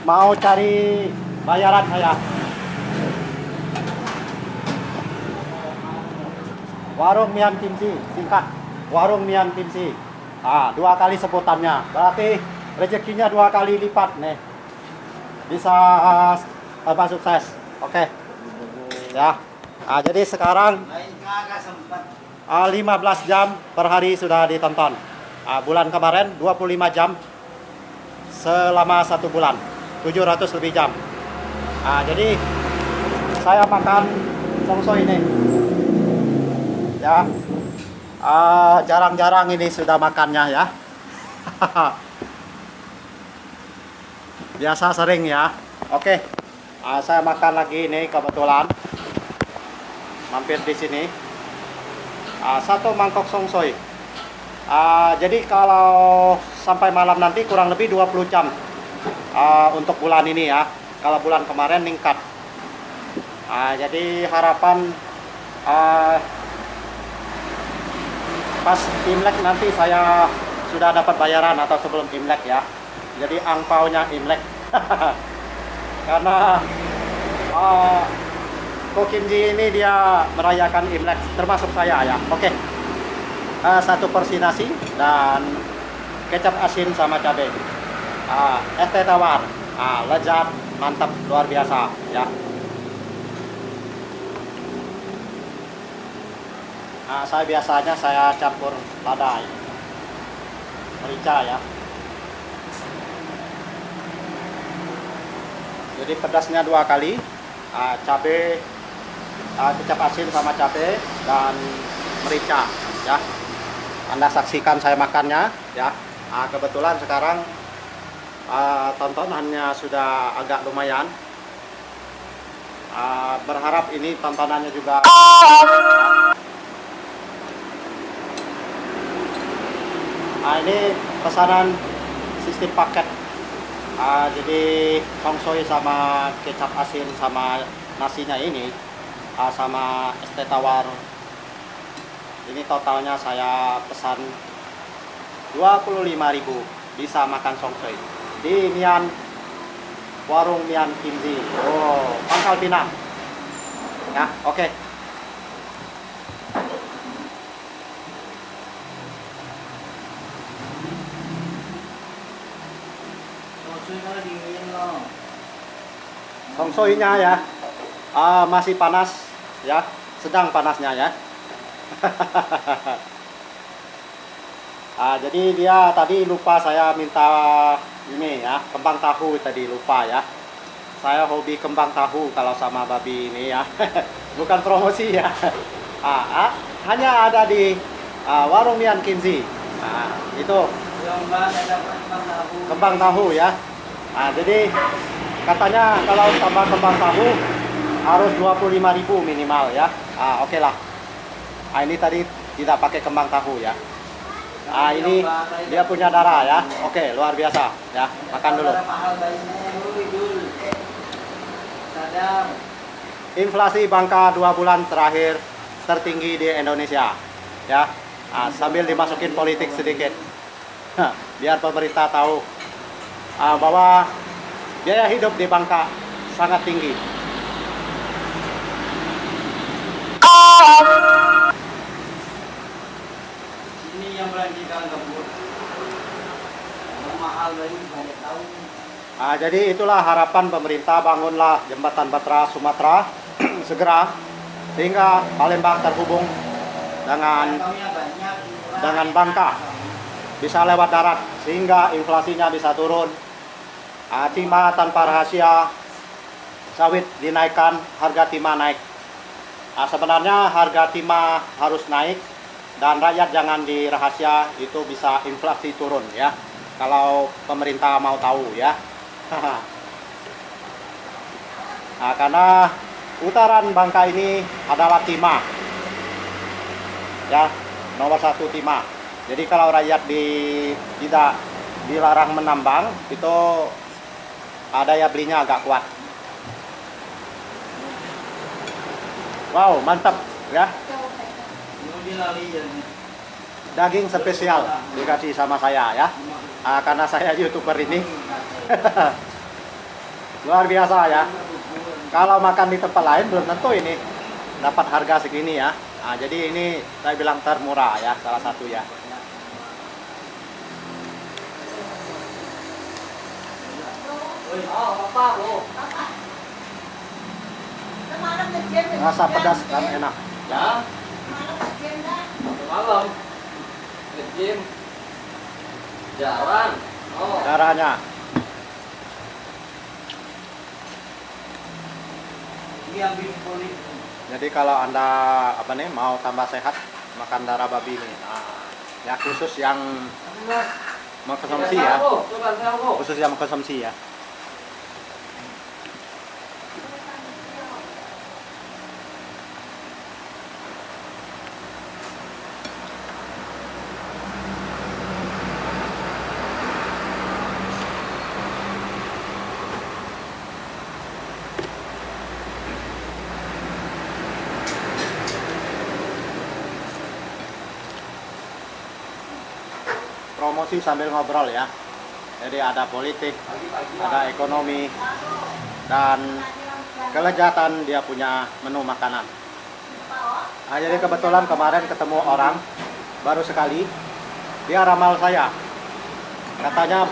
Mau cari bayaran saya. Warung Mian Kimsi, singkat. Warung Mian Kimsi. 2 kali sebutannya. Berarti rezekinya 2 kali lipat nih. Bisa tambah sukses. Oke. Ya. Jadi sekarang 15 jam per hari sudah ditonton. Bulan kemarin 25 jam selama 1 bulan. 700 lebih jam. Jadi saya makan songso ini. Ya, jarang-jarang ini sudah makannya ya. Biasa sering ya. Oke, saya makan lagi ini kebetulan mampir di sini. 1 mangkok songsoy. Jadi kalau sampai malam nanti kurang lebih 20 jam untuk bulan ini ya. Kalau bulan kemarin meningkat. Jadi harapan pas Imlek nanti saya sudah dapat bayaran atau sebelum Imlek ya. Jadi angpaunya Imlek. Karena Kokimji ini dia merayakan Imlek termasuk saya ya. Oke. 1 porsi nasi dan kecap asin sama cabai. Es teh tawar. Lezat, mantap, luar biasa ya. Saya biasanya campur lada, merica ya. Jadi pedasnya 2 kali, cabai, kecap asin sama cabai dan merica ya. Anda saksikan saya makannya ya. Kebetulan sekarang tontonannya sudah agak lumayan. Berharap ini tontonannya juga. Ini pesanan sistem paket. Jadi songsoy sama kecap asin sama nasinya ini sama es teh tawar. Ini totalnya saya pesan 25.000 bisa makan songsoy di warung Mian Kimsi. Pangkal Pinang. Ya, oke. Songsoynya ya masih panas ya, sedang panasnya ya. Jadi dia tadi lupa saya minta ini ya, kembang tahu tadi lupa ya. Saya hobi kembang tahu kalau sama babi ini ya. Bukan promosi ya. Hanya ada di warung Mian Kimsi. Itu kembang tahu ya. Jadi katanya kalau tambah kembang tahu harus 25.000 minimal ya. Oke lah. Ini tadi tidak pakai kembang tahu ya. Ini dia punya darah ya. Oke, luar biasa ya. Makan dulu. Inflasi Bangka 2 bulan terakhir tertinggi di Indonesia ya. Sambil dimasukin politik sedikit. Biar pemerintah tahu bahwa biaya hidup di Bangka sangat tinggi. Ini yang belanjikan gembur. Mahal dari banyak tahun. Jadi itulah harapan pemerintah, bangunlah jembatan Batra Sumatera segera sehingga Palembang terhubung dengan Bangka, bisa lewat darat sehingga inflasinya bisa turun. Timah tanpa rahasia, sawit dinaikkan, harga timah naik. Sebenarnya harga timah harus naik dan rakyat jangan dirahasia, itu bisa inflasi turun ya. Kalau pemerintah mau tahu ya. Karena utaran Bangka ini adalah timah ya, nomor 1 timah. Jadi kalau rakyat tidak dilarang menambang, itu daya belinya agak kuat. Wow, mantap ya. Daging spesial dikasih sama saya ya. Karena saya YouTuber ini. Luar biasa ya. Kalau makan di tempat lain belum tentu ini dapat harga segini ya. Nah, jadi ini saya bilang termurah ya, salah satu ya. Rasa pedas kan enak ya. Malam nge-gym jalan. Oh. Caranya jadi kalau Anda mau tambah sehat, makan darah babi ini. Nah, ya khusus yang mengkonsumsi ya. Khusus yang mengkonsumsi ya. Promosi sambil ngobrol ya. Jadi ada politik, ada ekonomi, dan kelezatan dia punya menu makanan. Nah, jadi kebetulan kemarin ketemu orang baru sekali, dia ramal saya. Katanya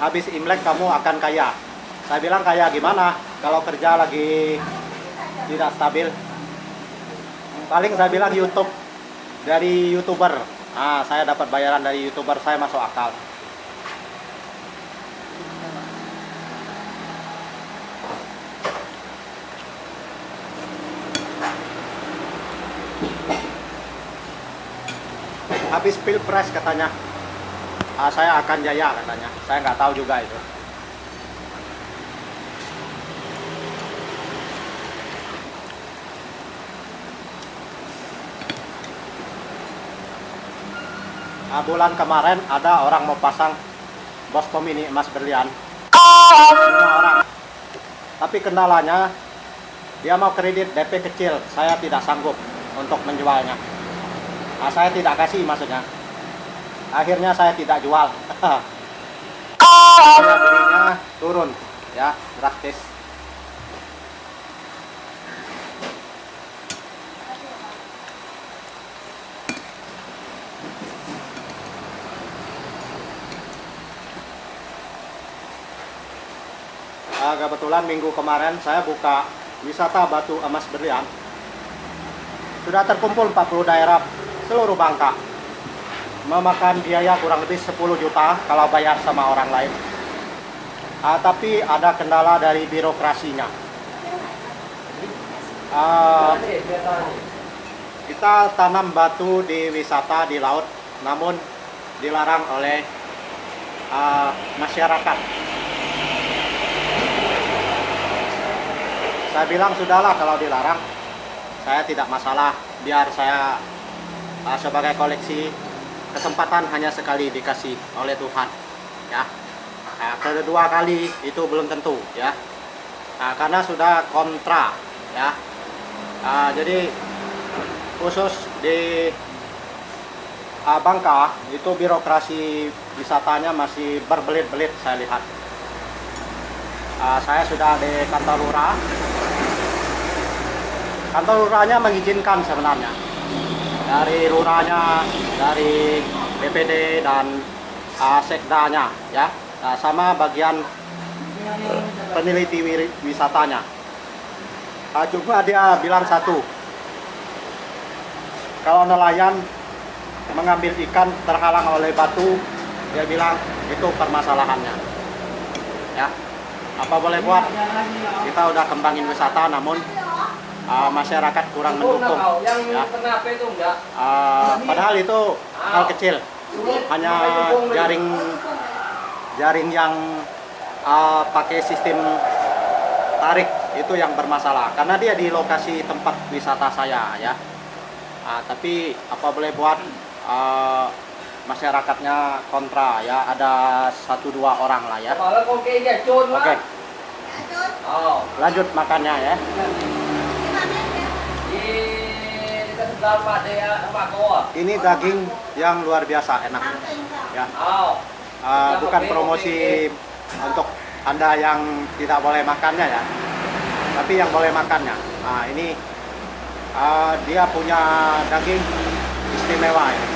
habis Imlek kamu akan kaya. Saya bilang kaya gimana? Kalau kerja lagi tidak stabil. Paling saya bilang YouTube, dari YouTuber. Nah, saya dapat bayaran dari YouTuber, saya masuk akal. Habis pilpres katanya, saya akan jaya katanya. Saya nggak tahu juga itu. Bulan kemarin ada orang mau pasang Boscom ini emas berlian 5 orang. Tapi kendalanya dia mau kredit DP kecil, saya tidak sanggup untuk menjualnya. Nah, saya tidak kasih maksudnya. Akhirnya saya tidak jual. Saya belinya turun ya, drastis. Kebetulan minggu kemarin saya buka wisata batu emas berlian. Sudah terkumpul 40 daerah seluruh Bangka. Memakan biaya kurang lebih 10 juta kalau bayar sama orang lain. Tapi ada kendala dari birokrasinya. Kita tanam batu di wisata di laut, namun dilarang oleh masyarakat. Saya bilang sudahlah kalau dilarang, saya tidak masalah, biar saya sebagai koleksi, kesempatan hanya sekali dikasih oleh Tuhan ya. Kedua kali itu belum tentu ya. Karena sudah kontra ya. Jadi khusus di Bangka itu birokrasi wisatanya masih berbelit-belit saya lihat. Saya sudah di kantor lurah. Kantor lurahnya mengizinkan sebenarnya. Dari lurahnya, dari BPD dan sekdanya ya. Sama bagian peneliti wisatanya. Cuma dia bilang satu. Kalau nelayan mengambil ikan terhalang oleh batu, dia bilang itu permasalahannya. Ya. Apa boleh buat, kita udah kembangin wisata namun masyarakat kurang mendukung ya. Padahal itu hal kecil, hanya jaring yang pakai sistem tarik itu yang bermasalah karena dia di lokasi tempat wisata saya ya. Tapi apa boleh buat, masyarakatnya kontra ya, ada 1-2 orang lah ya. Oke. Lanjut makannya ya. Ini daging yang luar biasa enak ya. Bukan promosi untuk Anda yang tidak boleh makannya ya, tapi yang boleh makannya. Nah ini dia punya daging istimewa ini.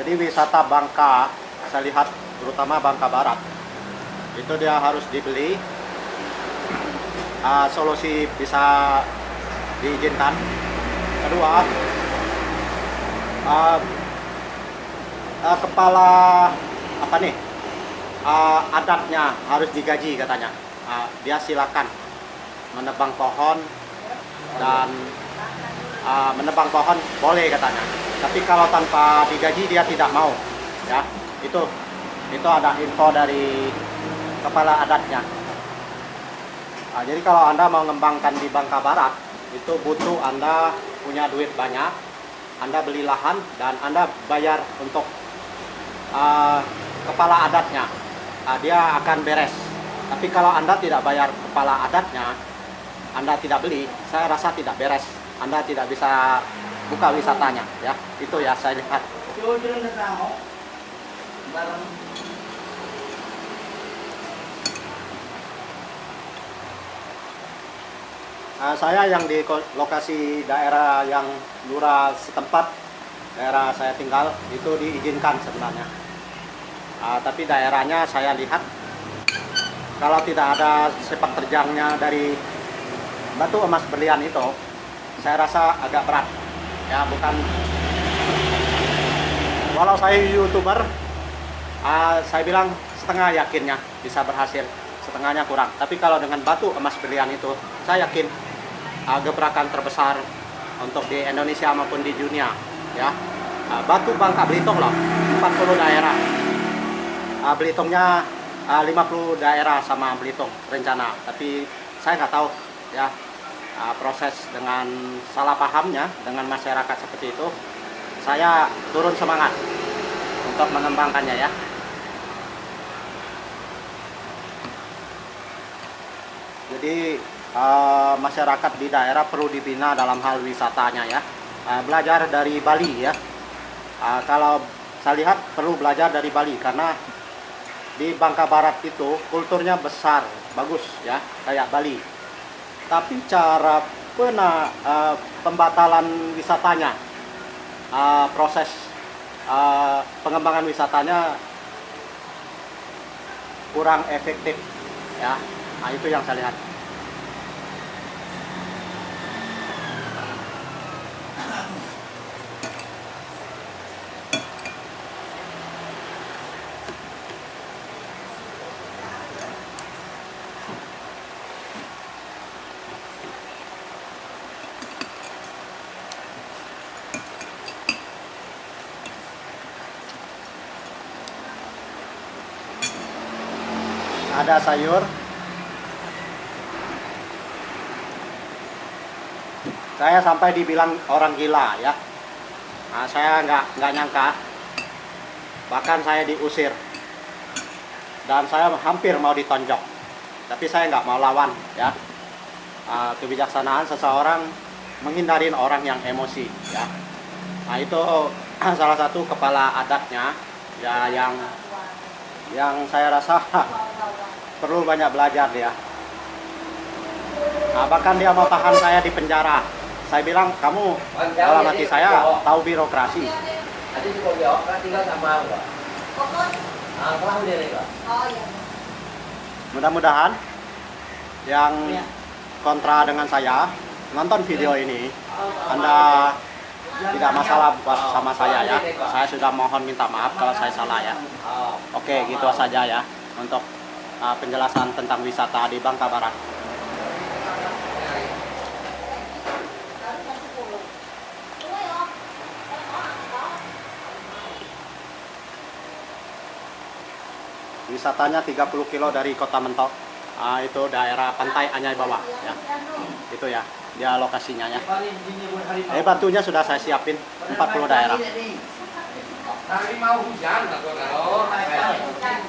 Jadi wisata Bangka, saya lihat terutama Bangka Barat, itu dia harus dibeli. Solusi bisa diizinkan. Kedua, kepala apa nih? Adatnya harus digaji katanya. Dia silakan menebang pohon dan menebang pohon boleh katanya. Tapi kalau tanpa digaji dia tidak mau. Ya, itu ada info dari kepala adatnya. Jadi kalau Anda mau mengembangkan di Bangka Barat, itu butuh Anda punya duit banyak, Anda beli lahan dan Anda bayar untuk kepala adatnya. Dia akan beres. Tapi kalau Anda tidak bayar kepala adatnya, Anda tidak beli, saya rasa tidak beres. Anda tidak bisa buka wisatanya, ya. Itu ya saya lihat. Saya yang di lokasi daerah yang lurah setempat, daerah saya tinggal, itu diizinkan sebenarnya. Tapi daerahnya saya lihat, kalau tidak ada sepak terjangnya dari batu emas berlian itu, saya rasa agak berat. Ya, bukan. Walau saya YouTuber, saya bilang setengah yakinnya bisa berhasil, setengahnya kurang. Tapi kalau dengan batu emas berlian itu, saya yakin gebrakan terbesar untuk di Indonesia maupun di dunia. Ya, batu Bangka Belitung loh, 40 daerah. Belitungnya 50 daerah sama Belitung rencana. Tapi saya nggak tahu ya. Proses dengan salah pahamnya dengan masyarakat seperti itu, saya turun semangat untuk mengembangkannya ya. Jadi masyarakat di daerah perlu dibina dalam hal wisatanya ya. Belajar dari Bali ya. Kalau saya lihat perlu belajar dari Bali karena di Bangka Barat itu kulturnya besar, bagus ya, kayak Bali. Tapi cara pembatalan wisatanya, proses pengembangan wisatanya kurang efektif ya. Nah itu yang saya lihat. Ada sayur, saya sampai dibilang orang gila ya. Saya nggak nyangka, bahkan saya diusir dan saya hampir mau ditonjok, tapi saya nggak mau lawan ya. Kebijaksanaan seseorang menghindarin orang yang emosi ya. Nah itu salah satu kepala adatnya ya, yang saya rasa perlu banyak belajar dia. Bahkan dia mau tahan saya di penjara. Saya bilang, kamu dalam hati saya tahu birokrasi. Tadi si Koyo kan tinggal sama enggak? Kelang dia enggak? Mudah-mudahan yang kontra dengan saya nonton video ini, Anda tidak masalah buat sama saya ya. Saya sudah mohon minta maaf kalau saya salah ya. Oke, gitu saja ya untuk penjelasan tentang wisata di Bangka Barat. Wisatanya 30 kilo dari Kota Mentok. Itu daerah pantai Anyai Bawah ya. Itu ya, dia lokasinya ya. Batunya sudah saya siapin 40 daerah. Hari mau hujan atau kalau Oh, hari mau hujan.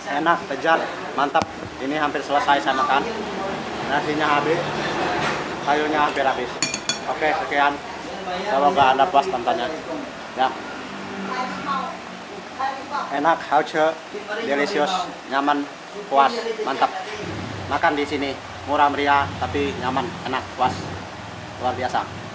Enak, lezat, mantap. Ini hampir selesai saya makan. Nasinya habis, sayurnya hampir habis. Oke, sekian. Semoga Anda puas tontonnya. Ya, Hari mau. enak, hauce, delicious, nyaman, puas, mantap. Makan di sini murah meriah tapi nyaman, enak, puas, luar biasa.